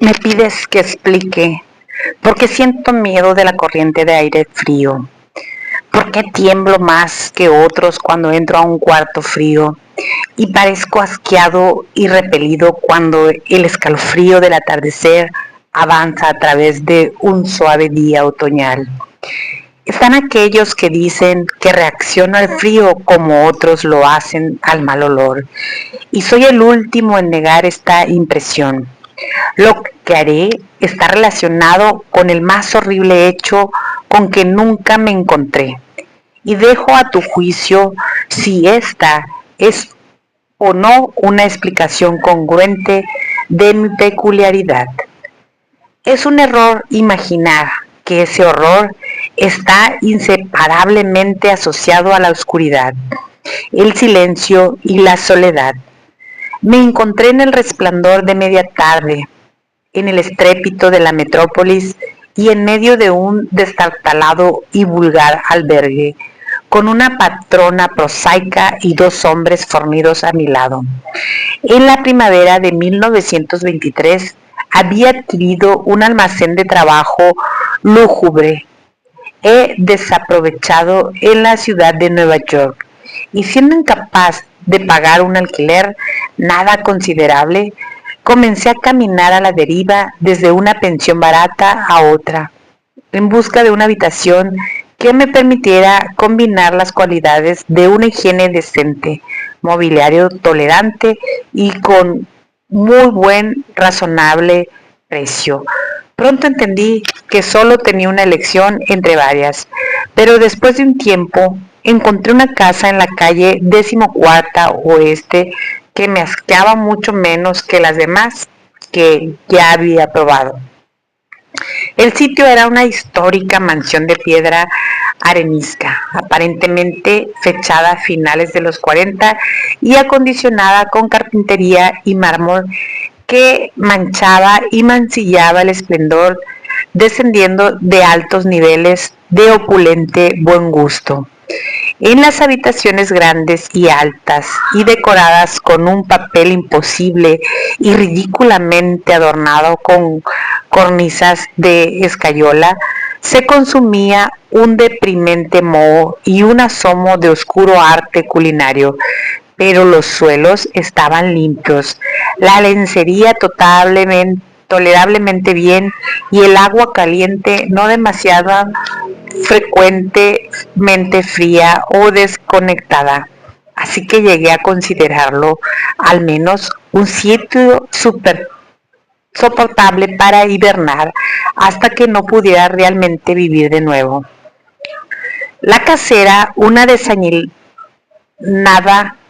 Me pides que explique por qué siento miedo de la corriente de aire frío, por qué tiemblo más que otros cuando entro a un cuarto frío y parezco asqueado y repelido cuando el escalofrío del atardecer avanza a través de un suave día otoñal. Están aquellos que dicen que reacciono al frío como otros lo hacen al mal olor, y soy el último en negar esta impresión. Lo que haré está relacionado con el más horrible hecho con que nunca me encontré, y dejo a tu juicio si esta es o no una explicación congruente de mi peculiaridad. Es un error imaginar que ese horror está inseparablemente asociado a la oscuridad, el silencio y la soledad. Me encontré en el resplandor de media tarde, en el estrépito de la metrópolis y en medio de un destartalado y vulgar albergue, con una patrona prosaica y dos hombres fornidos a mi lado. En la primavera de 1923 había adquirido un almacén de trabajo lúgubre e desaprovechado en la ciudad de Nueva York, y siendo incapaz de pagar un alquiler nada considerable, comencé a caminar a la deriva desde una pensión barata a otra, en busca de una habitación que me permitiera combinar las cualidades de una higiene decente, mobiliario tolerante y con muy buen, razonable precio. Pronto entendí que solo tenía una elección entre varias, pero después de un tiempo encontré una casa en la calle 14ª Oeste que me asqueaba mucho menos que las demás que ya había probado. El sitio era una histórica mansión de piedra arenisca, aparentemente fechada a finales de los 40 y acondicionada con carpintería y mármol que manchaba y mancillaba el esplendor, descendiendo de altos niveles de opulente buen gusto. En las habitaciones grandes y altas y decoradas con un papel imposible y ridículamente adornado con cornisas de escayola, se consumía un deprimente moho y un asomo de oscuro arte culinario, pero los suelos estaban limpios, la lencería tolerablemente bien y el agua caliente no demasiado frecuentemente fría o desconectada. Así que llegué a considerarlo al menos un sitio soportable para hibernar hasta que no pudiera realmente vivir de nuevo. La casera, una desañilada,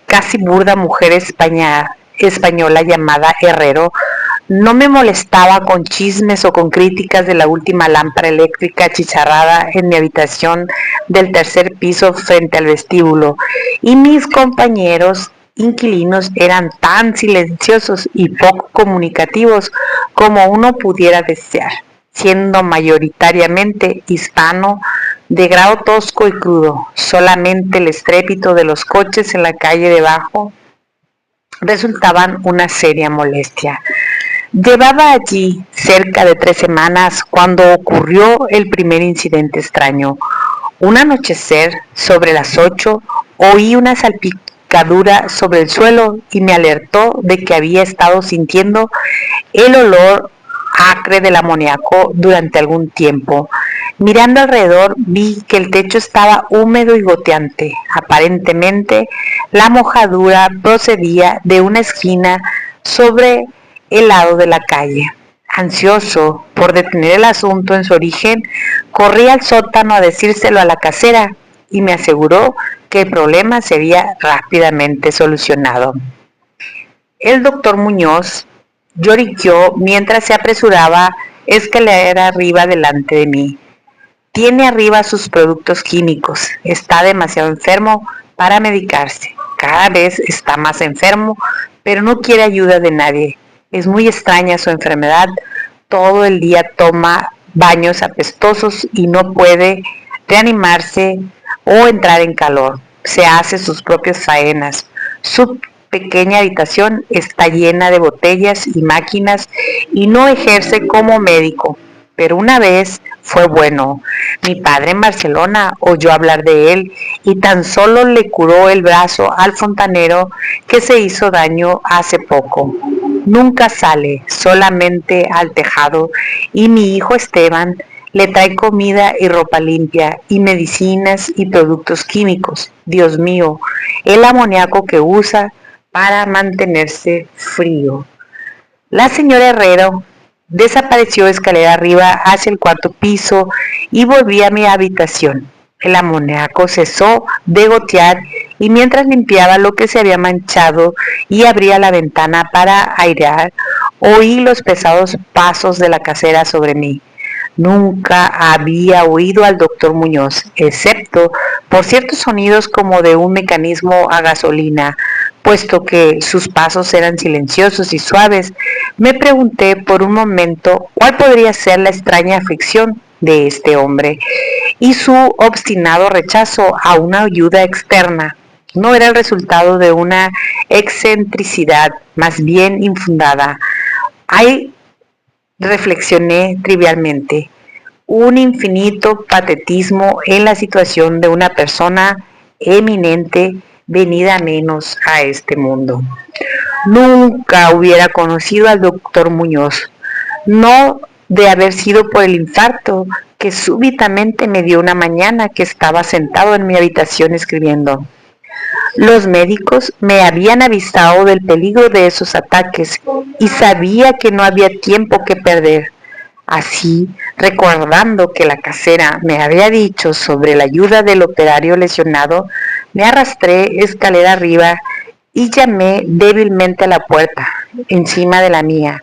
casi burda mujer española llamada Herrero, no me molestaba con chismes o con críticas de la última lámpara eléctrica achicharrada en mi habitación del tercer piso frente al vestíbulo, y mis compañeros inquilinos eran tan silenciosos y poco comunicativos como uno pudiera desear, siendo mayoritariamente hispano, de grado tosco y crudo. Solamente el estrépito de los coches en la calle debajo resultaban una seria molestia. Llevaba allí cerca de 3 semanas cuando ocurrió el primer incidente extraño. Un anochecer, sobre las 8, oí una salpicadura sobre el suelo y me alertó de que había estado sintiendo el olor acre del amoníaco durante algún tiempo. Mirando alrededor vi que el techo estaba húmedo y goteante. Aparentemente la mojadura procedía de una esquina sobre el lado de la calle. Ansioso por detener el asunto en su origen, corrí al sótano a decírselo a la casera y me aseguró que el problema sería rápidamente solucionado. El doctor Muñoz lloriqueó mientras se apresuraba escalera arriba delante de mí. Tiene arriba sus productos químicos, está demasiado enfermo para medicarse, cada vez está más enfermo, pero no quiere ayuda de nadie. Es muy extraña su enfermedad, todo el día toma baños apestosos y no puede reanimarse o entrar en calor. Se hace sus propias faenas. Su pequeña habitación está llena de botellas y máquinas y no ejerce como médico. Pero una vez fue bueno. Mi padre en Barcelona oyó hablar de él y tan solo le curó el brazo al fontanero que se hizo daño hace poco. Nunca sale, solamente al tejado, y mi hijo Esteban le trae comida y ropa limpia y medicinas y productos químicos. Dios mío, el amoníaco que usa para mantenerse frío. La señora Herrero desapareció escalera arriba hacia el cuarto piso y volví a mi habitación. El amoníaco cesó de gotear y mientras limpiaba lo que se había manchado y abría la ventana para airear, oí los pesados pasos de la casera sobre mí. Nunca había oído al doctor Muñoz, excepto por ciertos sonidos como de un mecanismo a gasolina, puesto que sus pasos eran silenciosos y suaves. Me pregunté por un momento cuál podría ser la extraña aflicción de este hombre y su obstinado rechazo a una ayuda externa. No era el resultado de una excentricidad más bien infundada. Hay, reflexioné trivialmente, un infinito patetismo en la situación de una persona eminente venida menos a este mundo. Nunca hubiera conocido al doctor Muñoz, no de haber sido por el infarto que súbitamente me dio una mañana que estaba sentado en mi habitación escribiendo. Los médicos me habían avisado del peligro de esos ataques y sabía que no había tiempo que perder. Así, recordando que la casera me había dicho sobre la ayuda del operario lesionado, me arrastré escalera arriba y llamé débilmente a la puerta, encima de la mía.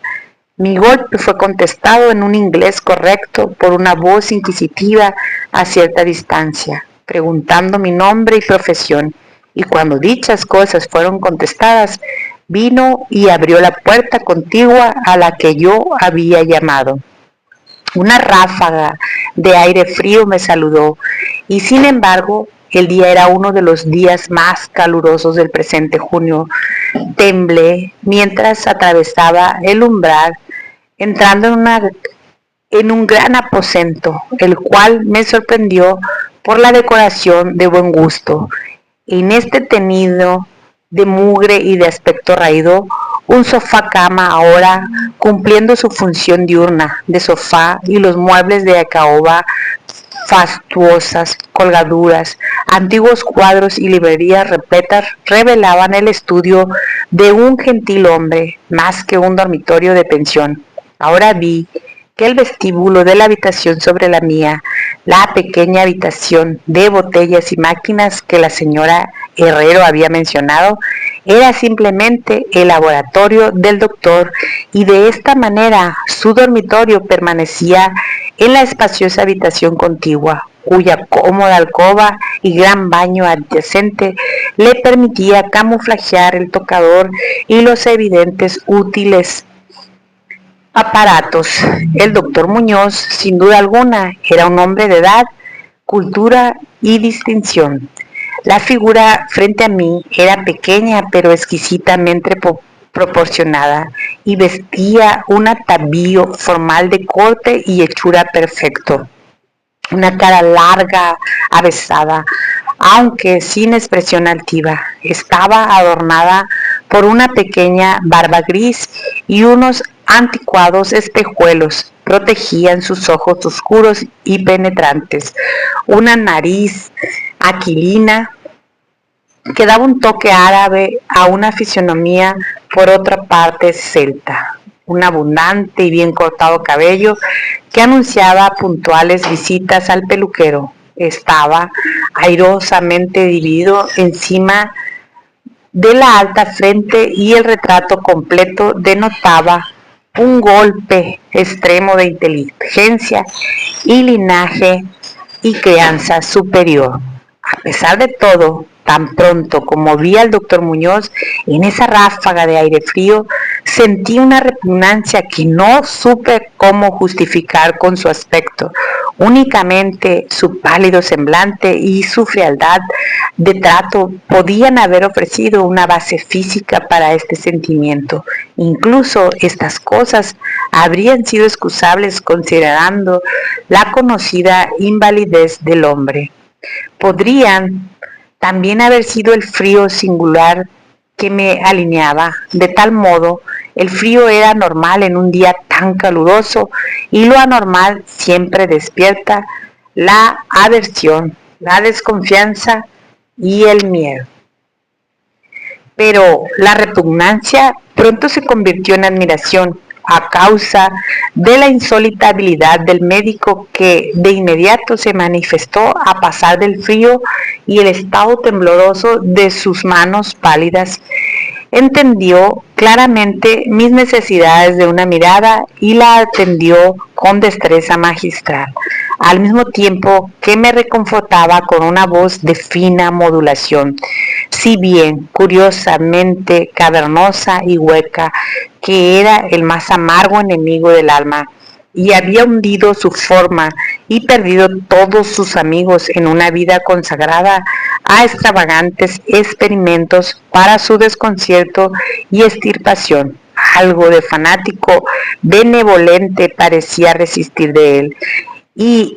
Mi golpe fue contestado en un inglés correcto por una voz inquisitiva a cierta distancia, preguntando mi nombre y profesión. Y cuando dichas cosas fueron contestadas, vino y abrió la puerta contigua a la que yo había llamado. Una ráfaga de aire frío me saludó y sin embargo el día era uno de los días más calurosos del presente junio. Temblé mientras atravesaba el umbral entrando en un gran aposento, el cual me sorprendió por la decoración de buen gusto. En este tenido de mugre y de aspecto raído, un sofá cama ahora cumpliendo su función diurna de sofá y los muebles de caoba, fastuosas colgaduras, antiguos cuadros y librerías repletas revelaban el estudio de un gentil hombre más que un dormitorio de pensión. Ahora vi que el vestíbulo de la habitación sobre la mía, la pequeña habitación de botellas y máquinas que la señora Herrero había mencionado, era simplemente el laboratorio del doctor y de esta manera su dormitorio permanecía en la espaciosa habitación contigua, cuya cómoda alcoba y gran baño adyacente le permitía camuflajear el tocador y los evidentes útiles aparatos. El doctor Muñoz, sin duda alguna, era un hombre de edad, cultura y distinción. La figura frente a mí era pequeña pero exquisitamente proporcionada y vestía un atavío formal de corte y hechura perfecto. Una cara larga, avesada, aunque sin expresión altiva. Estaba adornada por una pequeña barba gris y unos anticuados espejuelos protegían sus ojos oscuros y penetrantes. Una nariz aquilina que daba un toque árabe a una fisonomía por otra parte celta. Un abundante y bien cortado cabello que anunciaba puntuales visitas al peluquero. Estaba airosamente dividido encima de la alta frente y el retrato completo denotaba un golpe extremo de inteligencia y linaje y crianza superior. A pesar de todo, tan pronto como vi al doctor Muñoz en esa ráfaga de aire frío, sentí una repugnancia que no supe cómo justificar con su aspecto, Únicamente su pálido semblante y su frialdad de trato podían haber ofrecido una base física para este sentimiento. Incluso estas cosas habrían sido excusables considerando la conocida invalidez del hombre. Podrían también haber sido el frío singular que me alineaba. De tal modo, el frío era normal en un día tan caluroso y lo anormal siempre despierta la aversión, la desconfianza y el miedo. Pero la repugnancia pronto se convirtió en admiración a causa de la insólita habilidad del médico que de inmediato se manifestó a pasar del frío y el estado tembloroso de sus manos pálidas. Entendió claramente mis necesidades de una mirada y la atendió con destreza magistral, al mismo tiempo que me reconfortaba con una voz de fina modulación, si bien curiosamente cavernosa y hueca, que era el más amargo enemigo del alma, y había hundido su forma y perdido todos sus amigos en una vida consagrada a extravagantes experimentos para su desconcierto y extirpación. Algo de fanático benevolente parecía resistir de él, y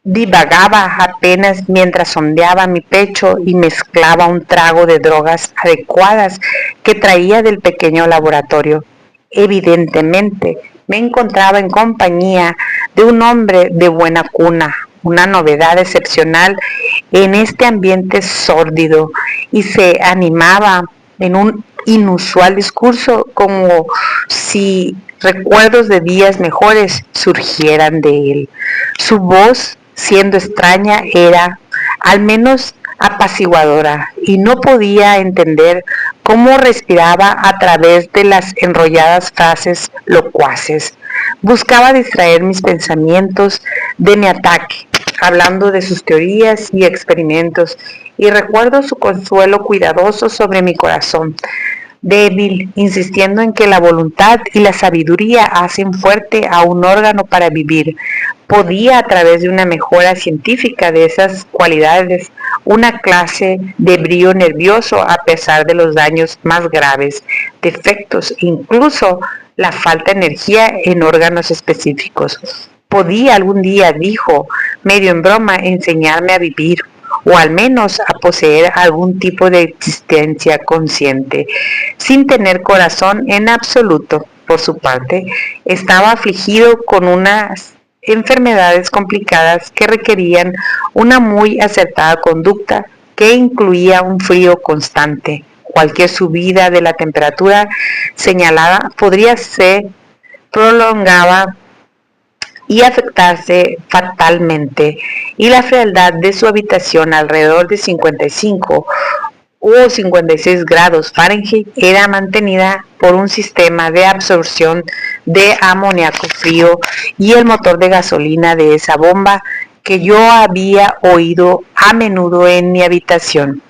divagaba apenas mientras sondeaba mi pecho y mezclaba un trago de drogas adecuadas que traía del pequeño laboratorio. Evidentemente, me encontraba en compañía de un hombre de buena cuna, una novedad excepcional en este ambiente sórdido, y se animaba en un inusual discurso como si recuerdos de días mejores surgieran de él. Su voz, siendo extraña, era al menos apaciguadora, y no podía entender cómo respiraba a través de las enrolladas frases locuaces. Buscaba distraer mis pensamientos de mi ataque, hablando de sus teorías y experimentos, y recuerdo su consuelo cuidadoso sobre mi corazón débil, insistiendo en que la voluntad y la sabiduría hacen fuerte a un órgano para vivir. Podía, a través de una mejora científica de esas cualidades, una clase de brío nervioso a pesar de los daños más graves, defectos, incluso la falta de energía en órganos específicos. Podía algún día, dijo, medio en broma, enseñarme a vivir, o al menos a poseer algún tipo de existencia consciente, sin tener corazón en absoluto. Por su parte, estaba afligido con unas enfermedades complicadas que requerían una muy acertada conducta que incluía un frío constante. Cualquier subida de la temperatura señalada podría ser prolongada y afectarse fatalmente, y la frialdad de su habitación, alrededor de 55 o 56 grados Fahrenheit, era mantenida por un sistema de absorción de amoníaco frío y el motor de gasolina de esa bomba que yo había oído a menudo en mi habitación.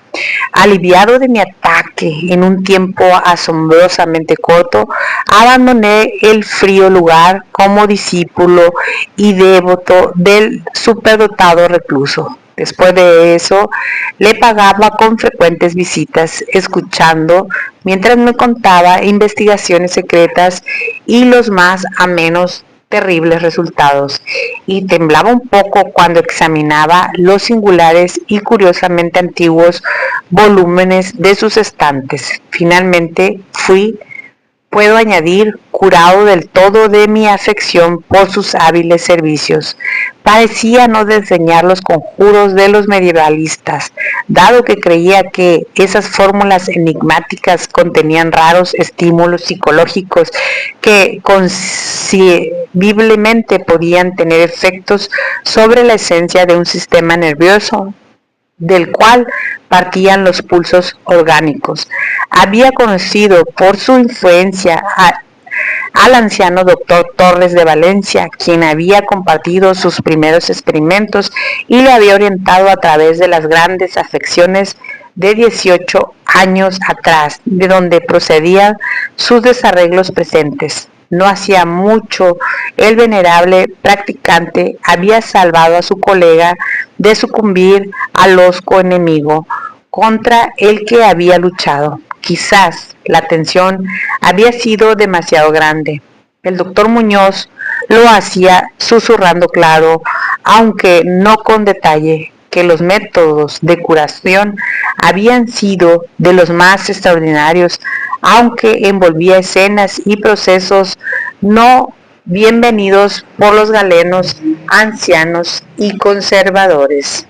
Aliviado de mi ataque en un tiempo asombrosamente corto, abandoné el frío lugar como discípulo y devoto del superdotado recluso. Después de eso, le pagaba con frecuentes visitas, escuchando mientras me contaba investigaciones secretas y los más amenos terribles resultados, y temblaba un poco cuando examinaba los singulares y curiosamente antiguos volúmenes de sus estantes. Finalmente puedo añadir, curado del todo de mi afección por sus hábiles servicios. Parecía no desdeñar los conjuros de los medievalistas, dado que creía que esas fórmulas enigmáticas contenían raros estímulos psicológicos que concebiblemente podían tener efectos sobre la esencia de un sistema nervioso del cual partían los pulsos orgánicos. Había conocido por su influencia al anciano doctor Torres de Valencia, quien había compartido sus primeros experimentos y le había orientado a través de las grandes afecciones de 18 años atrás, de donde procedían sus desarreglos presentes. No hacía mucho, el venerable practicante había salvado a su colega de sucumbir al hosco enemigo contra el que había luchado. Quizás la tensión había sido demasiado grande. El doctor Muñoz lo hacía susurrando claro, aunque no con detalle, que los métodos de curación habían sido de los más extraordinarios, aunque envolvía escenas y procesos no bienvenidos por los galenos ancianos y conservadores.